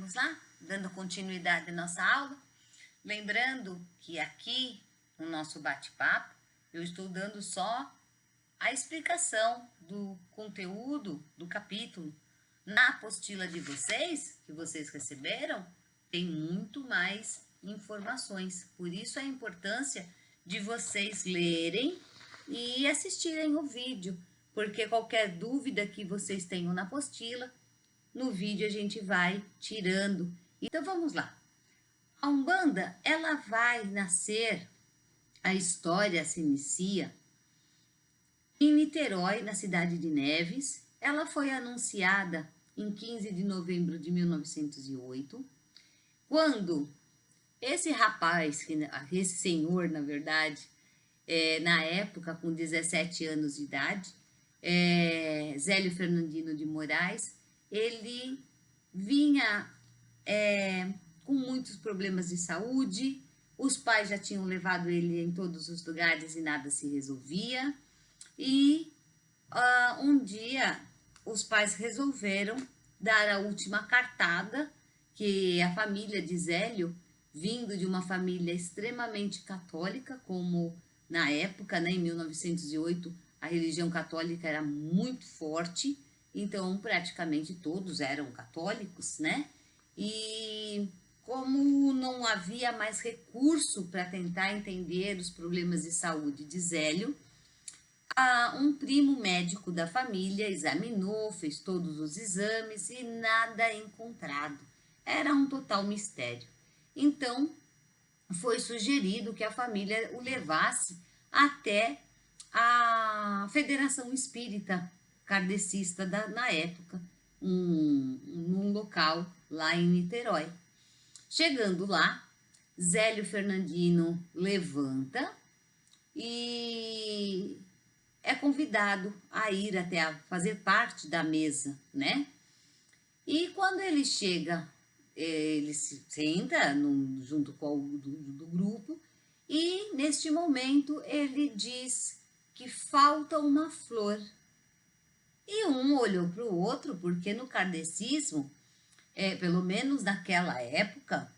Vamos lá? Dando continuidade à nossa aula. Lembrando que aqui no nosso bate-papo eu estou dando só a explicação do conteúdo do capítulo. Na apostila de vocês, que vocês receberam, tem muito mais informações. Por isso a importância de vocês lerem e assistirem o vídeo, porque qualquer dúvida que vocês tenham na apostila, no vídeo a gente vai tirando. Então vamos lá. A Umbanda, ela vai nascer, a história se inicia em Niterói, na cidade de Neves. Ela foi anunciada em 15 de novembro de 1908, quando esse rapaz, esse senhor, na verdade, na época, com 17 anos de idade, Zélio Fernandino de Moraes, ele vinha com muitos problemas de saúde, os pais já tinham levado ele em todos os lugares e nada se resolvia, e um dia os pais resolveram dar a última cartada, que a família de Zélio, vindo de uma família extremamente católica, como na época, né, em 1908, a religião católica era muito forte, então praticamente todos eram católicos, né? E como não havia mais recurso para tentar entender os problemas de saúde de Zélio, um primo médico da família examinou, fez todos os exames e nada encontrado. Era um total mistério. Então, foi sugerido que a família o levasse até a Federação Espírita Kardecista na época, num local lá em Niterói. Chegando lá, Zélio Fernandino levanta e é convidado a ir até a fazer parte da mesa, né? E quando ele chega, ele se senta junto com o do grupo e neste momento ele diz que falta uma flor. E um olhou para o outro, porque no kardecismo, pelo menos naquela época,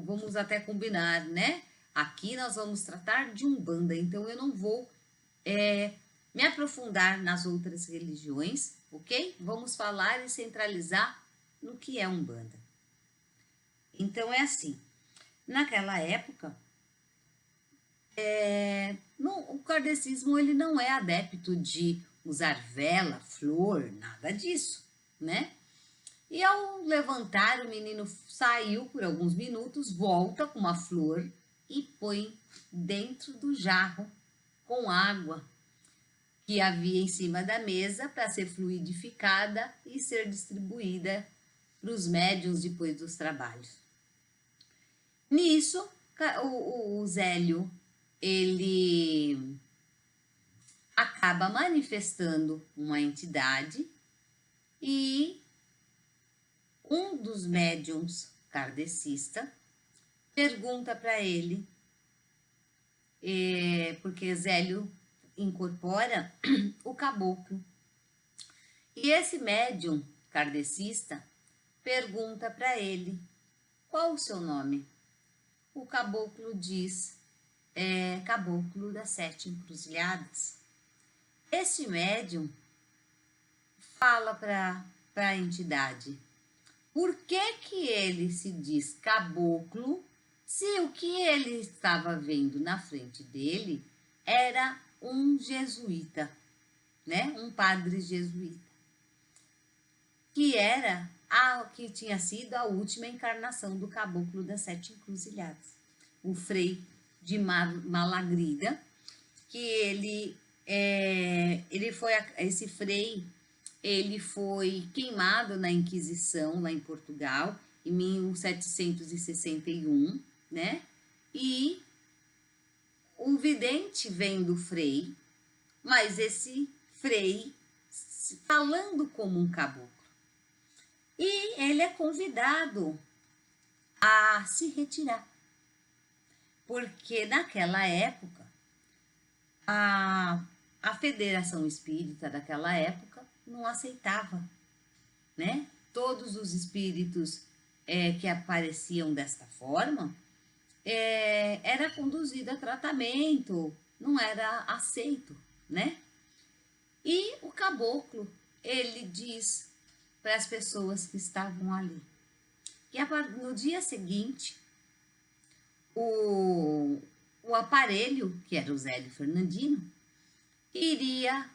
vamos até combinar, né? Aqui nós vamos tratar de Umbanda, então eu não vou me aprofundar nas outras religiões, ok? Vamos falar e centralizar no que é Umbanda. Então é assim, naquela época, o kardecismo ele não é adepto de usar vela, flor, nada disso, né? E ao levantar, o menino saiu por alguns minutos, volta com uma flor e põe dentro do jarro com água que havia em cima da mesa para ser fluidificada e ser distribuída para os médiuns depois dos trabalhos. Nisso, o Zélio, ele acaba manifestando uma entidade e um dos médiuns kardecista pergunta para ele, porque Zélio incorpora o caboclo. E esse médium kardecista pergunta para ele, qual o seu nome? O caboclo diz, Caboclo das Sete Encruzilhadas. Esse médium fala para a entidade, por que ele se diz caboclo, se o que ele estava vendo na frente dele era um jesuíta, né? Um padre jesuíta, que tinha sido a última encarnação do Caboclo das Sete Encruzilhadas, o Frei de Malagrida, que esse frei, ele foi queimado na Inquisição, lá em Portugal, em 1761, né? E o vidente vem do frei, mas esse frei falando como um caboclo. E ele é convidado a se retirar, porque naquela época, a Federação Espírita daquela época não aceitava né? Todos os espíritos que apareciam desta forma, era conduzido a tratamento, não era aceito, né? E o caboclo, ele diz para as pessoas que estavam ali, que no dia seguinte, o aparelho, que era o Zélio Fernandino, iria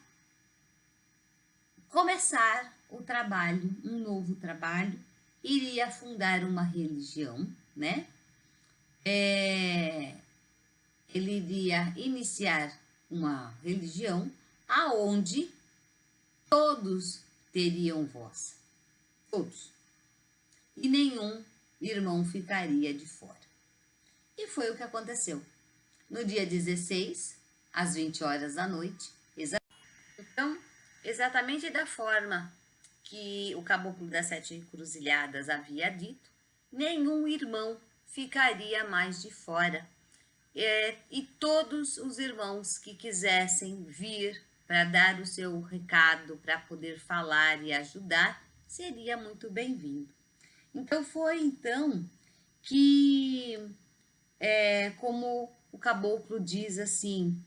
começar o trabalho, um novo trabalho, iria fundar uma religião, né? Ele iria iniciar uma religião aonde todos teriam voz, todos, e nenhum irmão ficaria de fora. E foi o que aconteceu. No dia 16, às 20 horas da noite, então, exatamente da forma que o caboclo das 7 encruzilhadas havia dito, nenhum irmão ficaria mais de fora. E todos os irmãos que quisessem vir para dar o seu recado, para poder falar e ajudar, seria muito bem-vindo. Então, foi então que, como o caboclo diz assim,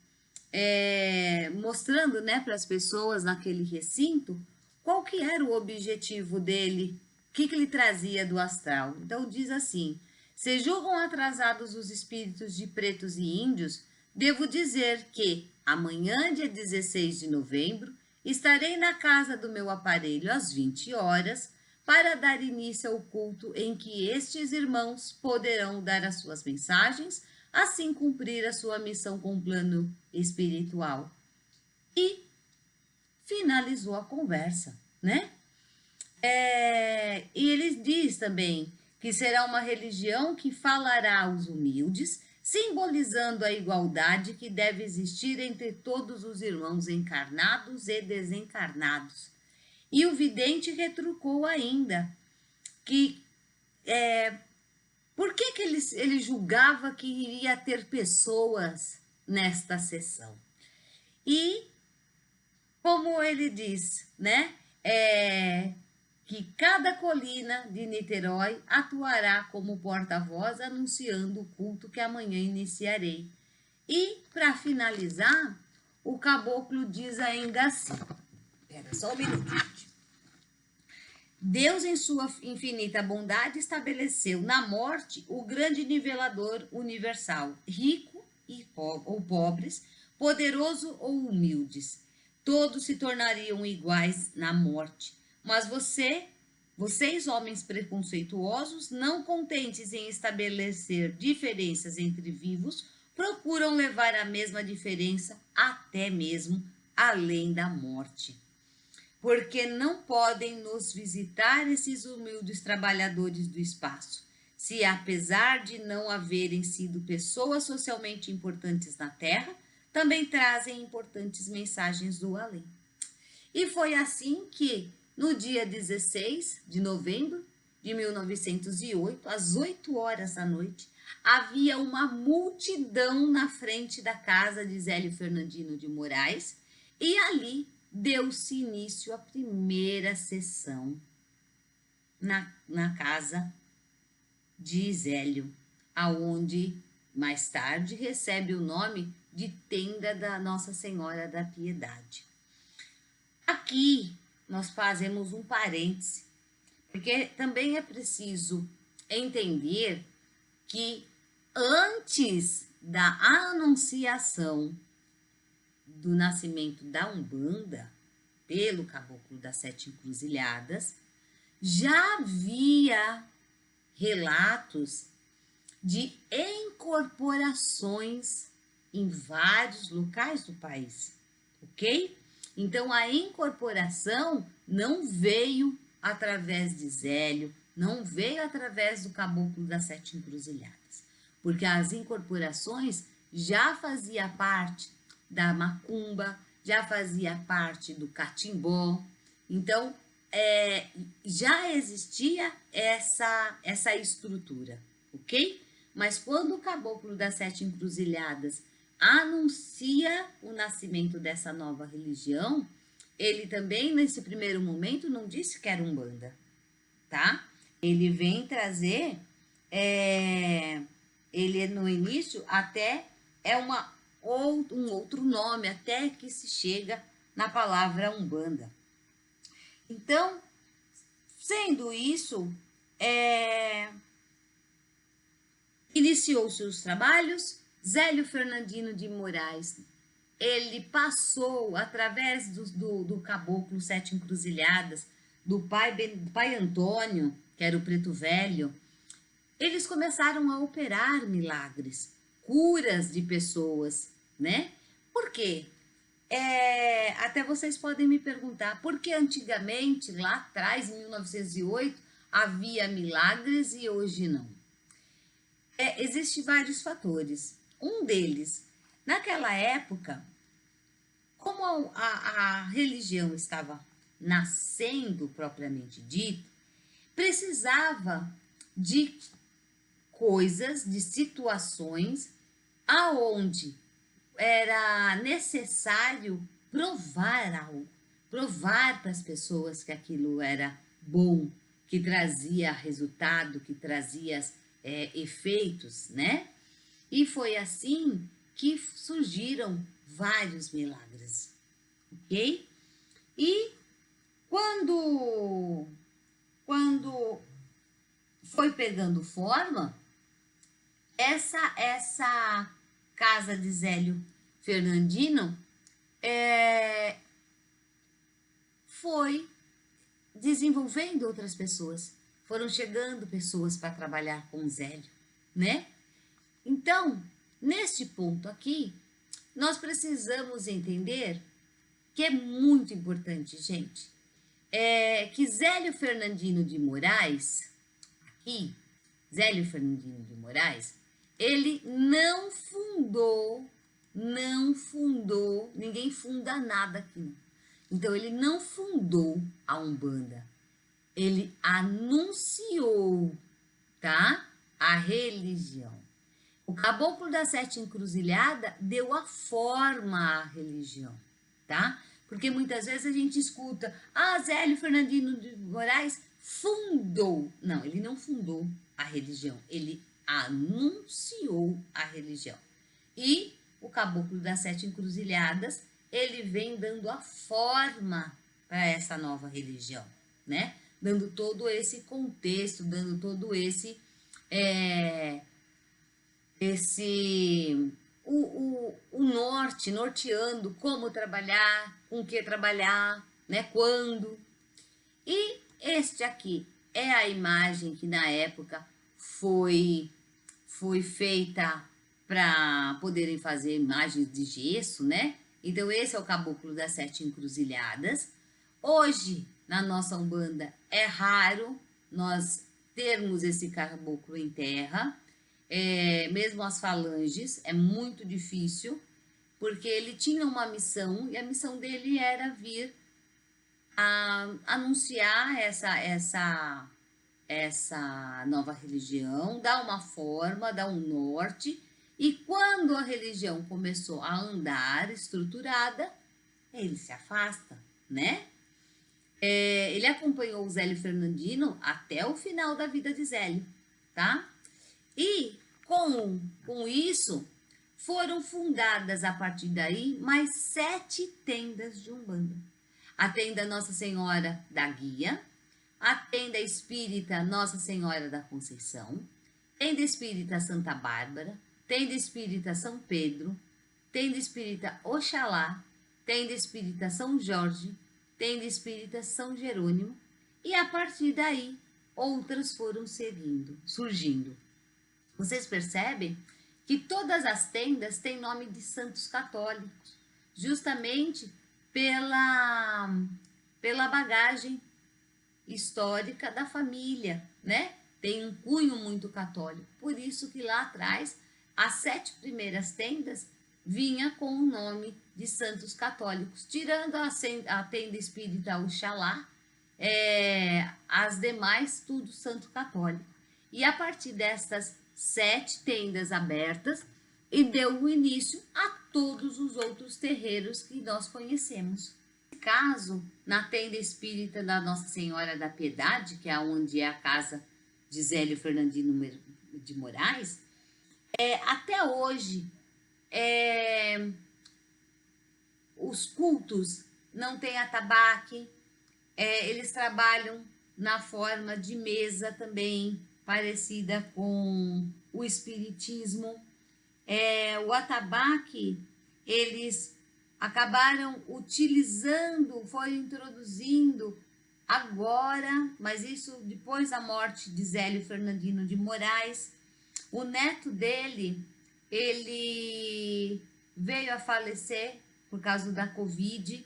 mostrando, né, para as pessoas naquele recinto, qual que era o objetivo dele, o que ele trazia do astral. Então diz assim: se julgam atrasados os espíritos de pretos e índios, devo dizer que amanhã, dia 16 de novembro, estarei na casa do meu aparelho às 20 horas para dar início ao culto em que estes irmãos poderão dar as suas mensagens, assim cumprir a sua missão com o plano espiritual. E finalizou a conversa, né? E ele diz também que será uma religião que falará aos humildes, simbolizando a igualdade que deve existir entre todos os irmãos encarnados e desencarnados. E o vidente retrucou ainda que por que ele julgava que iria ter pessoas nesta sessão. E, como ele diz, né, que cada colina de Niterói atuará como porta-voz anunciando o culto que amanhã iniciarei. E, para finalizar, o caboclo diz ainda assim, espera só um minuto, gente. Deus, em sua infinita bondade, estabeleceu na morte o grande nivelador universal, rico ou pobres, poderoso ou humildes. Todos se tornariam iguais na morte. Mas vocês, homens preconceituosos, não contentes em estabelecer diferenças entre vivos, procuram levar a mesma diferença até mesmo além da morte. Porque não podem nos visitar esses humildes trabalhadores do espaço, se apesar de não haverem sido pessoas socialmente importantes na Terra, também trazem importantes mensagens do além. E foi assim que, no dia 16 de novembro de 1908, às 8 horas da noite, havia uma multidão na frente da casa de Zélio Fernandino de Moraes, e ali deu-se início à primeira sessão na casa de Zélio, aonde mais tarde recebe o nome de Tenda da Nossa Senhora da Piedade. Aqui nós fazemos um parêntese, porque também é preciso entender que antes da anunciação do nascimento da Umbanda pelo caboclo das 7 encruzilhadas, já havia relatos de incorporações em vários locais do país, ok? Então, a incorporação não veio através de Zélio, não veio através do caboclo das 7 encruzilhadas, porque as incorporações já fazia parte da macumba, já fazia parte do catimbó. Então, já existia essa estrutura, ok? Mas quando o caboclo das 7 encruzilhadas anuncia o nascimento dessa nova religião, ele também, nesse primeiro momento, não disse que era Umbanda, tá? Ele vem trazer, ele no início até é um outro nome, até que se chega na palavra Umbanda. Então, sendo isso, iniciou seus trabalhos. Zélio Fernandino de Moraes, ele passou através do caboclo Sete Encruzilhadas, do pai Antônio, que era o preto velho. Eles começaram a operar milagres, curas de pessoas, né? Por quê? Até vocês podem me perguntar, por que antigamente, lá atrás, em 1908, havia milagres e hoje não? Existem vários fatores. Um deles, naquela época, como a religião estava nascendo propriamente dito, precisava de coisas, de situações aonde era necessário provar algo, provar para as pessoas que aquilo era bom, que trazia resultado, que trazia efeitos, né? E foi assim que surgiram vários milagres, ok? E quando foi pegando forma, essa casa de Zélio Fernandino foi desenvolvendo outras pessoas. Foram chegando pessoas para trabalhar com Zélio, né? Então, neste ponto aqui, nós precisamos entender que é muito importante, gente, que Zélio Fernandino de Moraes, aqui, Zélio Fernandino de Moraes, ele não fundou, ninguém funda nada aqui, não. Então, ele não fundou a Umbanda, ele anunciou, tá? A religião. O caboclo da Sete Encruzilhadas deu a forma à religião, tá? Porque muitas vezes a gente escuta, Zélio Fernandino de Moraes fundou. Não, ele não fundou a religião, ele anunciou a religião. E o caboclo das Sete Encruzilhadas, ele vem dando a forma para essa nova religião, né? Dando todo esse contexto, dando todo esse o norte, norteando como trabalhar, com que trabalhar, né? Quando. E este aqui é a imagem que na época foi feita para poderem fazer imagens de gesso, né? Então esse é o caboclo das Sete Encruzilhadas. Hoje, na nossa Umbanda, é raro nós termos esse caboclo em terra. Mesmo as falanges, é muito difícil, porque ele tinha uma missão, e a missão dele era vir a anunciar essa nova religião, dar uma forma, dar um norte, e quando a religião começou a andar estruturada, ele se afasta, né? Ele acompanhou o Zélio Fernandino até o final da vida de Zélio, tá? E com isso, foram fundadas a partir daí mais 7 tendas de Umbanda. A tenda Nossa Senhora da Guia, a tenda espírita Nossa Senhora da Conceição, tenda espírita Santa Bárbara, tenda espírita São Pedro, tenda espírita Oxalá, tenda espírita São Jorge, tenda espírita São Jerônimo, e a partir daí outras foram surgindo. Vocês percebem que todas as tendas têm nome de santos católicos, justamente pela bagagem histórica da família, né? Tem um cunho muito católico. Por isso que lá atrás, as 7 primeiras tendas vinha com o nome de santos católicos, tirando a tenda espírita Oxalá, as demais tudo santo católico. E a partir destas 7 tendas abertas, e deu o início a todos os outros terreiros que nós conhecemos. caso, na tenda espírita da Nossa Senhora da Piedade, que é onde é a casa de Zélio Fernandino de Moraes, até hoje, os cultos não têm atabaque, eles trabalham na forma de mesa também, parecida com o espiritismo. O atabaque, eles acabaram utilizando, foram introduzindo agora, mas isso depois da morte de Zélio Fernandino de Moraes. O neto dele, ele veio a falecer por causa da Covid.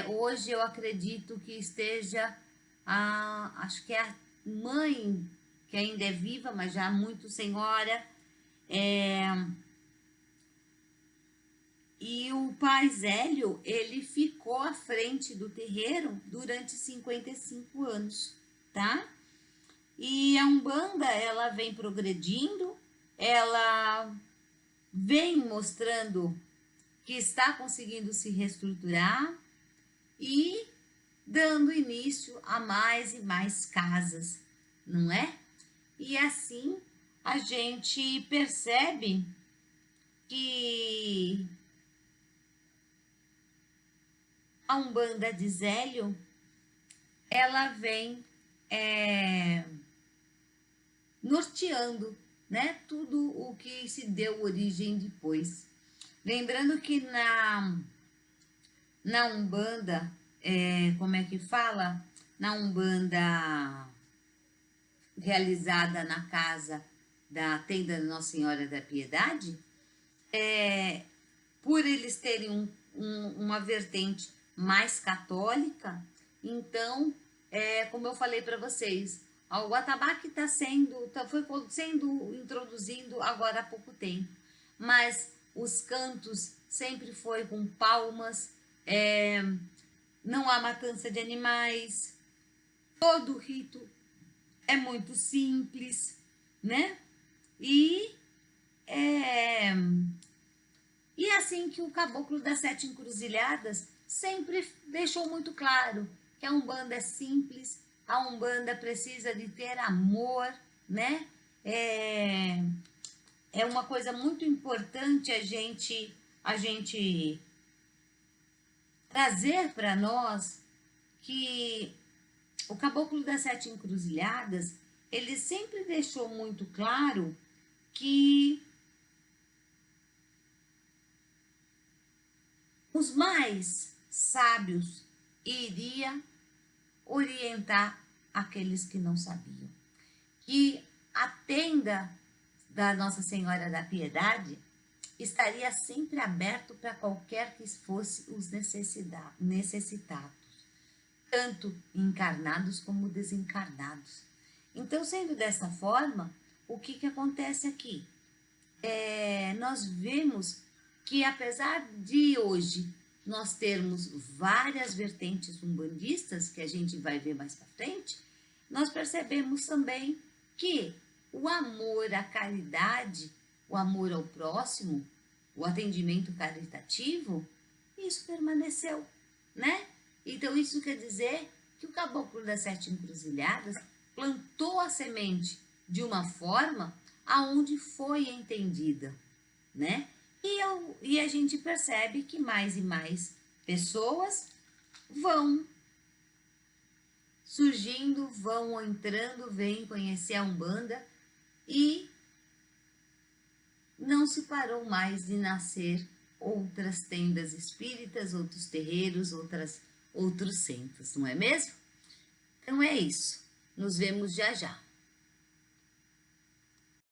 Hoje eu acredito que esteja, acho que é a mãe, que ainda é viva, mas já muito senhora, e o pai Zélio, ele ficou à frente do terreiro durante 55 anos, tá? E a Umbanda, ela vem progredindo, ela vem mostrando que está conseguindo se reestruturar e dando início a mais e mais casas, não é? E assim a gente percebe que a Umbanda de Zélio, ela vem norteando, né, tudo o que se deu origem depois. Lembrando que na Umbanda, como é que fala? Na Umbanda realizada na casa da tenda da Nossa Senhora da Piedade, por eles terem uma vertente mais católica, então, como eu falei para vocês, o atabaque foi sendo introduzido agora há pouco tempo, mas os cantos sempre foi com palmas, não há matança de animais, todo o rito é muito simples, né? E é assim que o Caboclo das Sete Encruzilhadas sempre deixou muito claro que a Umbanda é simples, a Umbanda precisa de ter amor, né? É uma coisa muito importante a gente trazer para nós que o Caboclo das Sete Encruzilhadas, ele sempre deixou muito claro que os mais sábios iriam orientar aqueles que não sabiam. Que a tenda da Nossa Senhora da Piedade estaria sempre aberto para qualquer que fosse os necessitados, tanto encarnados como desencarnados. Então, sendo dessa forma, o que acontece aqui? Nós vemos que, apesar de hoje nós termos várias vertentes umbandistas, que a gente vai ver mais para frente, nós percebemos também que o amor à caridade, o amor ao próximo, o atendimento caritativo, isso permaneceu, né? Então, isso quer dizer que o Caboclo das Sete Encruzilhadas plantou a semente de uma forma aonde foi entendida, né? E a gente percebe que mais e mais pessoas vão surgindo, vão entrando, vêm conhecer a Umbanda e não se parou mais de nascer outras tendas espíritas, outros terreiros, outros centros, não é mesmo? Então é isso. Nos vemos já já.